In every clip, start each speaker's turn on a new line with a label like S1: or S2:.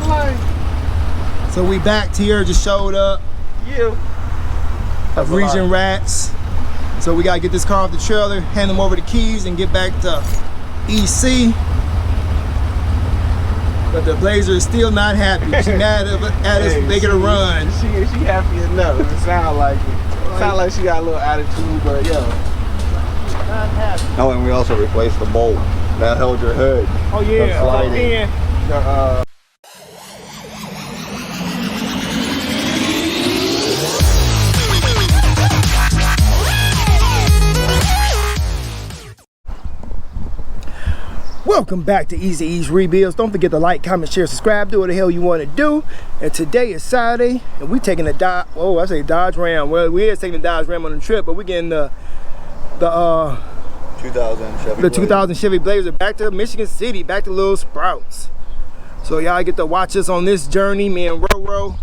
S1: like.
S2: So we back here, just showed up.
S1: Yeah.
S2: Of Region Rats. So we gotta get this car off the trailer, hand them over the keys, and get back to EC. But the Blazer is still not happy. She mad at us making a run.
S1: She happy enough. It sound like it. Sound like she got a little attitude, but yo.
S2: Not happy.
S3: Oh, and we also replaced the bolt that held your head.
S2: Oh yeah.
S1: Sliding.
S2: Welcome back to Easy E's Rebuilds. Don't forget to like, comment, share, subscribe, do what the hell you want to do. And today is Saturday, and we taking a Dodge. Oh, I say Dodge Ram. Well, we is taking the Dodge Ram on the trip, but we getting the 2000 Chevy Blazer back to Michigan City, back to Little Sprouts. So y'all get to watch us on this journey. Me and Roro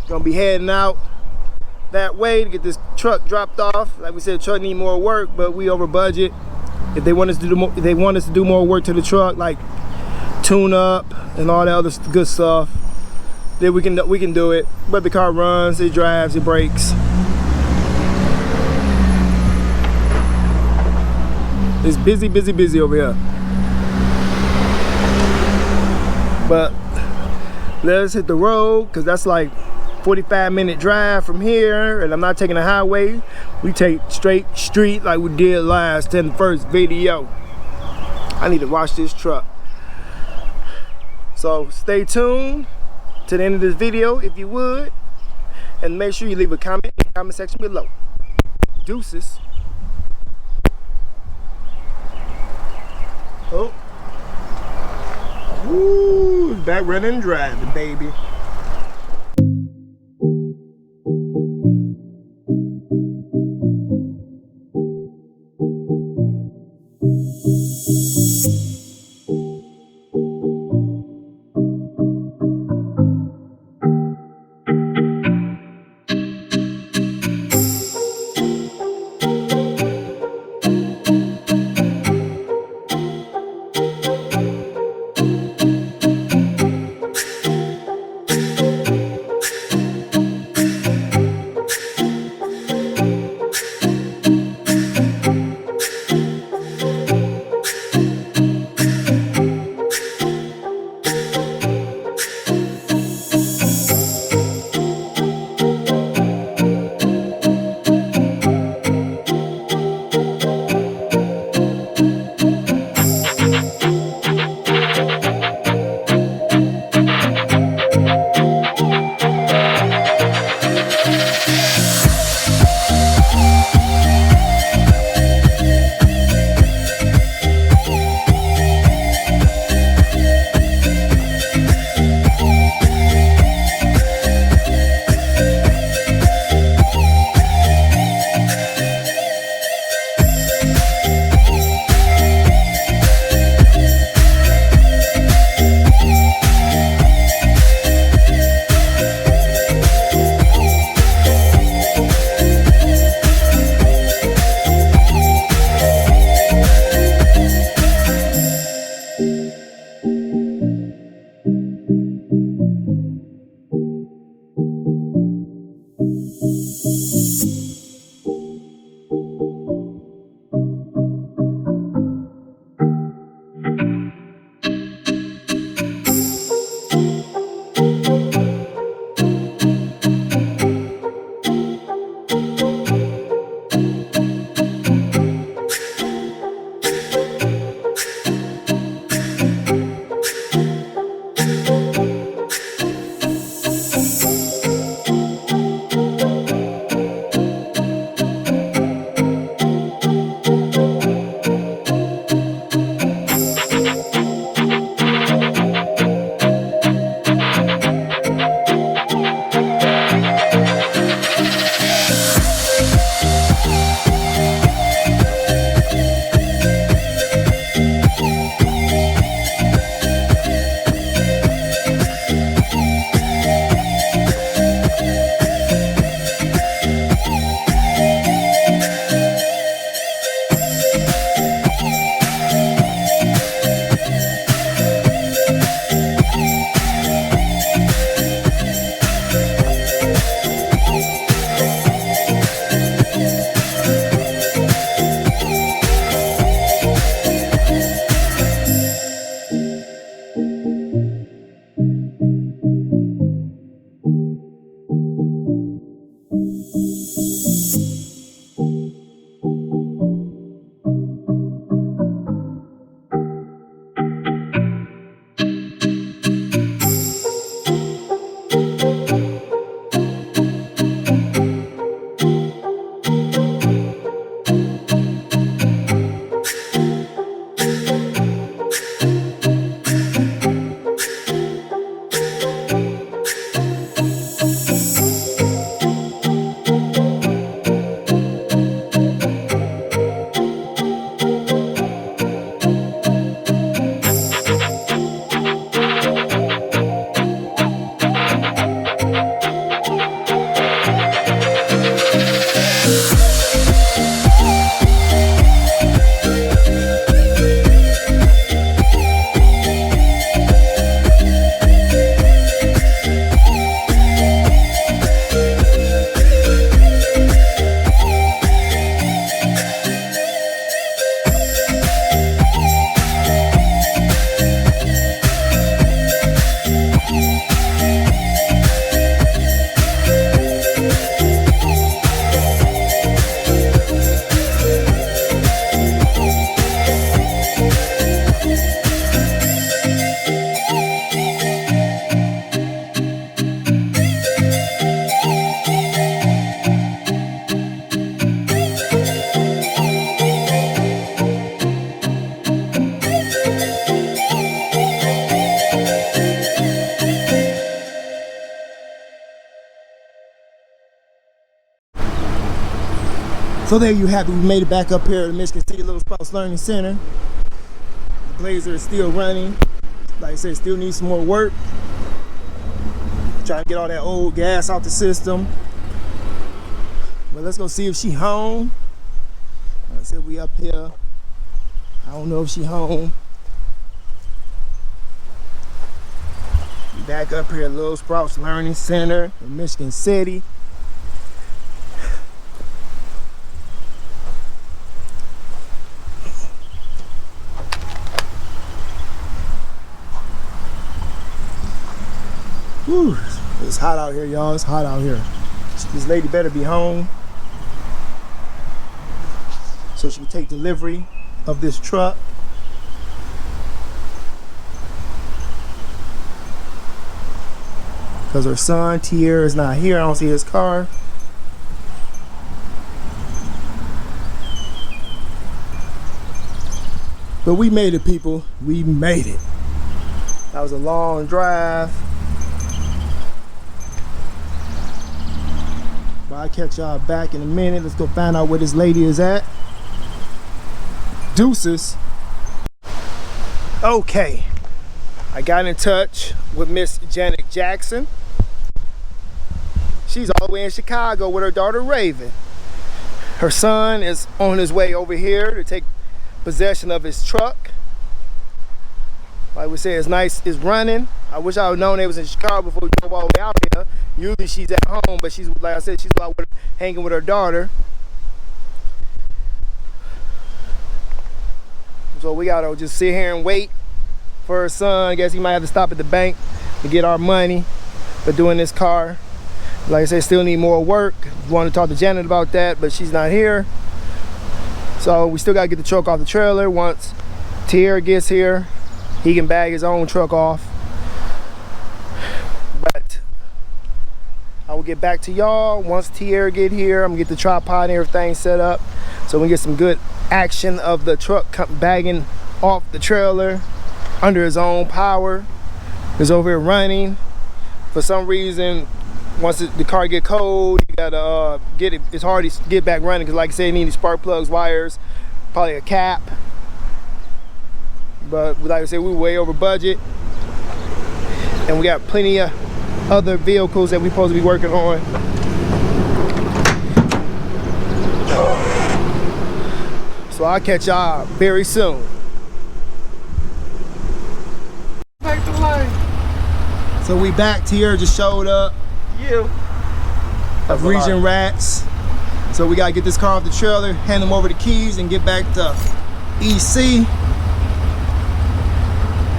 S2: gonna be heading out that way to get this truck dropped off. Like we said, truck need more work, but we over budget. If they want us to do more, if they want us to do more work to the truck, like tune up and all that other good stuff, then we can do it. But the car runs, it drives, it brakes. It's busy, busy, busy over here. But let's hit the road, because that's like 45-minute drive from here, and I'm not taking the highway. We take straight street like we did last in the first video. I need to wash this truck. So stay tuned to the end of this video if you would, and make sure you leave a comment in the comment section below. Deuces. Oh. Woo, back running and driving, baby. So there you have it. We made it back up here at the Michigan City Little Sprouts Learning Center. The blazer is still running. Like I said, still needs some more work. Trying to get all that old gas out the system. But let's go see if she home. Like I said, we up here. I don't know if she home. We back up here at Little Sprouts Learning Center in Michigan City. Whew, it's hot out here, y'all. It's hot out here. This lady better be home so she can take delivery of this truck. Because her son, Tier, is not here. I don't see his car. But we made it, people. We made it. That was a long drive. But I'll catch y'all back in a minute. Let's go find out where this lady is at. Deuces. Okay. I got in touch with Miss Janet Jackson. She's all the way in Chicago with her daughter Raven. Her son is on his way over here to take possession of his truck. Like we said, it's nice, it's running. I wish I would known they was in Chicago before we drove all the way out here. Usually she's at home, but she's, like I said, she's out with, hanging with her daughter. So we gotta just sit here and wait for her son. I guess he might have to stop at the bank to get our money for doing this car. Like I said, still need more work. Want to talk to Janet about that, but she's not here. So we still gotta get the truck off the trailer. Once Tier gets here, he can bag his own truck off. But I will get back to y'all once Tier get here. I'm gonna get the tripod and everything set up so we can get some good action of the truck bagging off the trailer under his own power. It's over here running. For some reason, once the car get cold, you gotta get it. It's hard to get back running because, like I said, you need spark plugs, wires, probably a cap. But like I said, we were way over budget, and we got plenty of other vehicles that we're supposed to be working on. So I'll catch y'all very soon.
S1: Back to life.
S2: So we back. Tier just showed up.
S1: You.
S2: Of Region Rats. So we gotta get this car off the trailer, hand them over the keys, and get back to EC.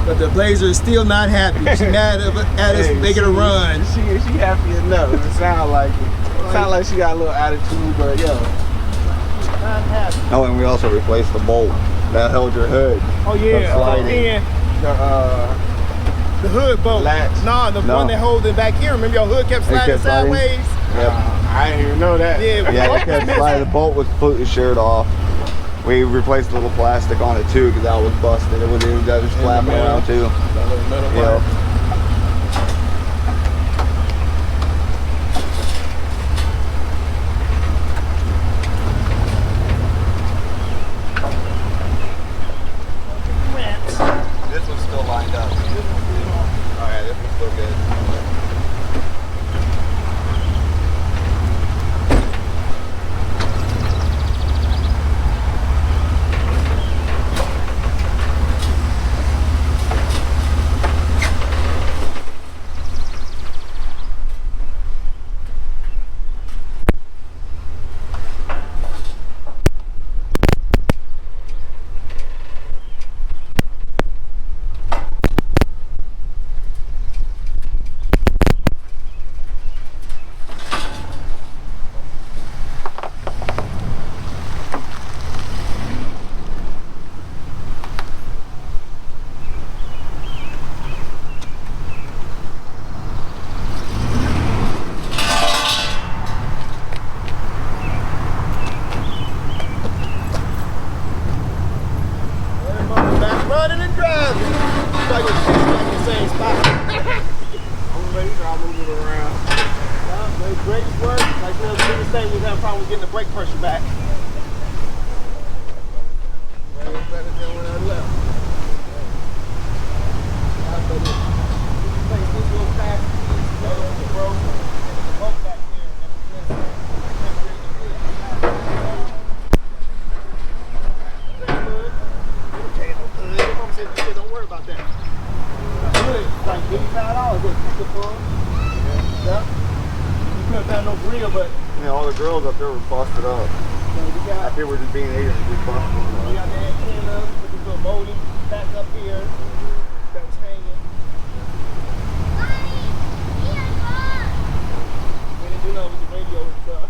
S2: But the blazer is still not happy. She mad at us making a run.
S1: She happy enough. It sound like it. Sound like she got a little attitude, but yo.
S2: Not happy.
S3: Oh, and we also replaced the bolt that held your hood.
S2: Oh yeah. The hood bolt.
S1: Latch.
S2: Nah, the one that holds it back here. Remember your hood kept sliding sideways?
S3: Yep.
S1: I didn't even know that.
S2: Yeah,
S3: Yeah, it kept sliding. The bolt was completely sheared off. We replaced a little plastic on it too because that was busted. It was just flapping around too.
S1: That little metal part.
S3: Yeah. This one's still lined up. Alright, this one's still good.
S2: Running and driving. Like in the same spot.
S1: I'm ready to move it around.
S2: The brakes work. Like the biggest thing was having a problem with getting the brake pressure back. like $85 at Pizza Fun. Yeah. You couldn't find no grill, but
S3: Yeah, all the grills up there were busted up.
S2: we got.
S3: People were just being ignorant, just busted them
S2: We
S3: up.
S2: got the antenna with this little molding back up here that was hanging. We didn't do nothing with the radio and stuff.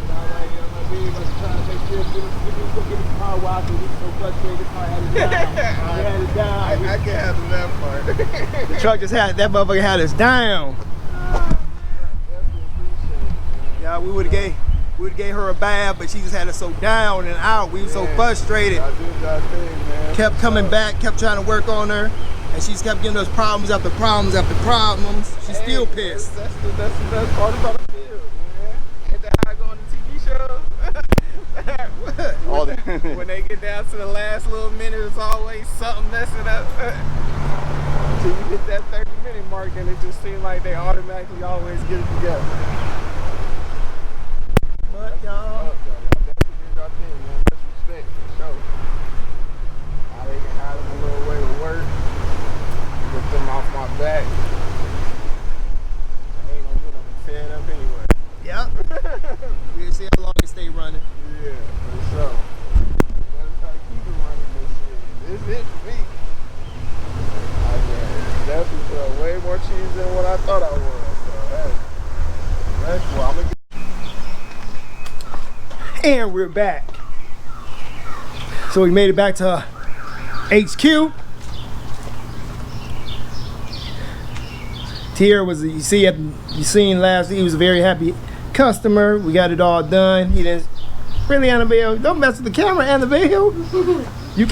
S2: And I was like, we was trying to make sure give me the power wash, and we were so frustrated, the car had it down. We had it down.
S1: I can't handle that part.
S2: The truck just had, that motherfucker had us down. Yeah, we would've gave her a bath, but she just had us so down and out. We were so frustrated.
S1: I do that thing, man.
S2: Kept coming back, kept trying to work on her, and she just kept giving us problems after problems after problems. She's still pissed.
S1: That's the best part about the field, man. Ain't that how I go on the TV shows?
S3: All the
S1: When they get down to the last little minute, it's always something messing up. Until you hit that 30-minute mark, and it just seems like they automatically always get it together.
S2: But y'all,
S1: Y'all definitely did y'all thing, man. That's respect, for sure. How they can have them a little way to work, get them off my back. I ain't gonna get them to tear it up anyway.
S2: yep. We'll see how long it stay running.
S1: Yeah, for sure. Gotta try to keep it running this shit. This is it for me. I definitely feel way more cheese than what I thought I was. So hey, that's what I'm gonna get.
S2: And we're back. So we made it back to HQ. Tier was, you seen last, he was a very happy customer. We got it all done. He didn't really, Annabelle, don't mess with the camera, Annabelle. You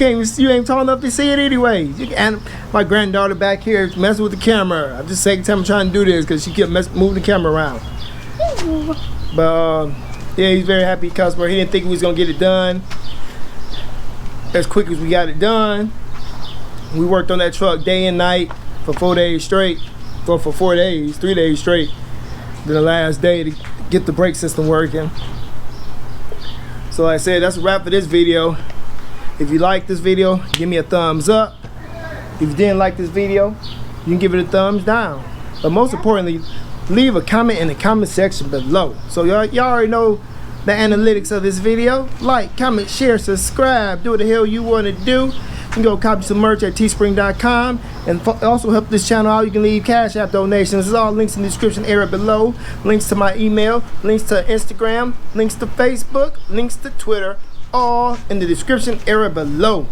S2: ain't tall enough to see it anyway. And my granddaughter back here messing with the camera. I'm just second time I'm trying to do this because she kept moving the camera around. But yeah, he's a very happy customer. He didn't think we was gonna get it done as quick as we got it done. We worked on that truck day and night for 4 days straight. Or for 4 days, 3 days straight. Then the last day to get the brake system working. So like I said, that's a wrap for this video. If you like this video, give me a thumbs up. If you didn't like this video, you can give it a thumbs down. But most importantly, leave a comment in the comment section below. So y'all already know the analytics of this video. Like, comment, share, subscribe, do what the hell you want to do. You can go copy some merch at teespring.com and also help this channel out. You can leave Cash App donations. There's all links in the description area below. Links to my email, links to Instagram, links to Facebook, links to Twitter, all in the description area below.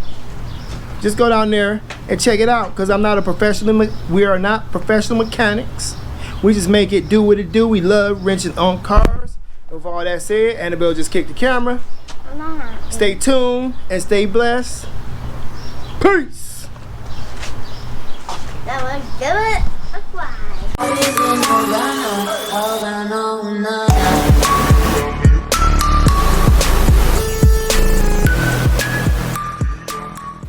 S2: Just go down there and check it out, because I'm not a professional. We are not professional mechanics. We just make it do what it do. We love wrenching on cars. With all that said, Annabelle just kicked the camera. Stay tuned and stay blessed. Peace.
S4: That was good. Bye.